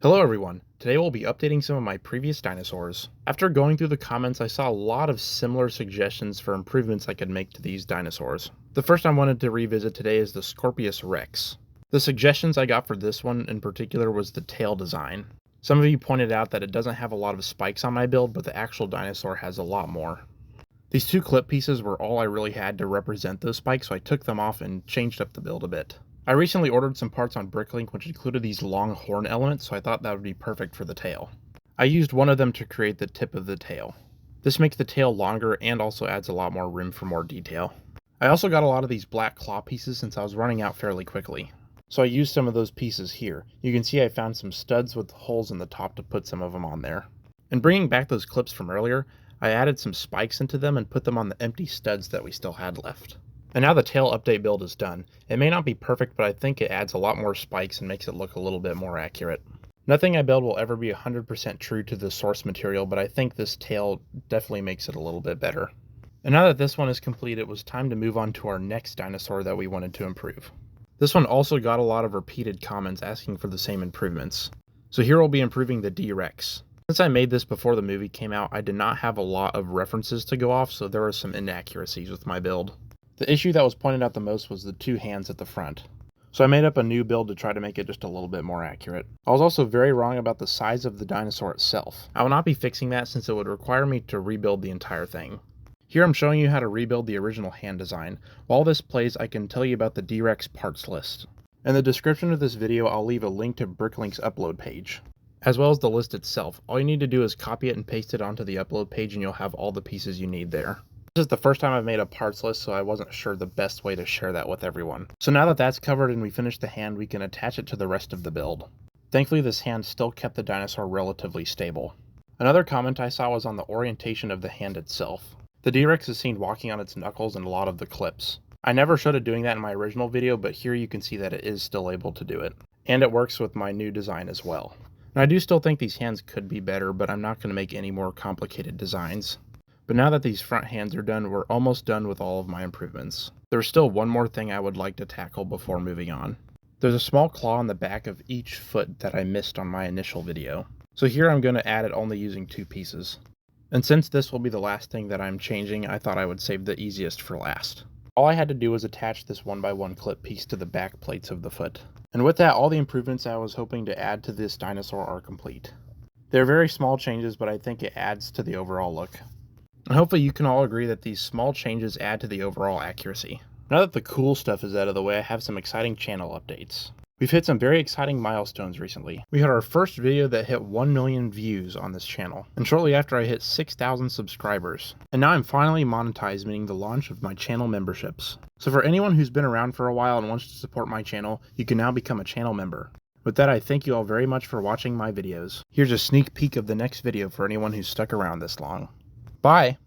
Hello everyone, today we'll be updating some of my previous dinosaurs. After going through the comments, I saw a lot of similar suggestions for improvements I could make to these dinosaurs. The first I wanted to revisit today is the Scorpius Rex. The suggestions I got for this one in particular was the tail design. Some of you pointed out that it doesn't have a lot of spikes on my build, but the actual dinosaur has a lot more. These two clip pieces were all I really had to represent those spikes, so I took them off and changed up the build a bit. I recently ordered some parts on bricklink which included these long horn elements, so I thought that would be perfect for the tail. I used one of them to create the tip of the tail. This makes the tail longer and also adds a lot more room for more detail. I also got a lot of these black claw pieces since I was running out fairly quickly. So I used some of those pieces here. You can see I found some studs with holes in the top to put some of them on there. In bringing back those clips from earlier, I added some spikes into them and put them on the empty studs that we still had left. And now the tail update build is done. It may not be perfect, but I think it adds a lot more spikes and makes it look a little bit more accurate. Nothing I build will ever be 100% true to the source material, but I think this tail definitely makes it a little bit better. And now that this one is complete, it was time to move on to our next dinosaur that we wanted to improve. This one also got a lot of repeated comments asking for the same improvements. So here we'll be improving the DRex. Since I made this before the movie came out, I did not have a lot of references to go off, so there were some inaccuracies with my build. The issue that was pointed out the most was the two hands at the front. So I made up a new build to try to make it just a little bit more accurate. I was also very wrong about the size of the dinosaur itself. I will not be fixing that since it would require me to rebuild the entire thing. Here I'm showing you how to rebuild the original hand design. While this plays, I can tell you about the DRex parts list. In the description of this video, I'll leave a link to Bricklink's upload page, as well as the list itself. All you need to do is copy it and paste it onto the upload page and you'll have all the pieces you need there. This is the first time I've made a parts list, so I wasn't sure the best way to share that with everyone. So now that that's covered and we finished the hand, we can attach it to the rest of the build. Thankfully, this hand still kept the dinosaur relatively stable. Another comment I saw was on the orientation of the hand itself. The DRex is seen walking on its knuckles in a lot of the clips. I never showed it doing that in my original video, but here you can see that it is still able to do it. And it works with my new design as well. And I do still think these hands could be better, but I'm not going to make any more complicated designs. But now that these front hands are done, we're almost done with all of my improvements. There's still one more thing I would like to tackle before moving on. There's a small claw on the back of each foot that I missed on my initial video. So here I'm going to add it only using two pieces. And since this will be the last thing that I'm changing, I thought I would save the easiest for last. All I had to do was attach this 1x1 clip piece to the back plates of the foot. And with that, all the improvements I was hoping to add to this dinosaur are complete. They're very small changes, but I think it adds to the overall look. And hopefully you can all agree that these small changes add to the overall accuracy. Now that the cool stuff is out of the way, I have some exciting channel updates. We've hit some very exciting milestones recently. We had our first video that hit 1 million views on this channel, and shortly after I hit 6,000 subscribers. And now I'm finally monetized, meaning the launch of my channel memberships. So for anyone who's been around for a while and wants to support my channel, you can now become a channel member. With that, I thank you all very much for watching my videos. Here's a sneak peek of the next video for anyone who's stuck around this long. Bye!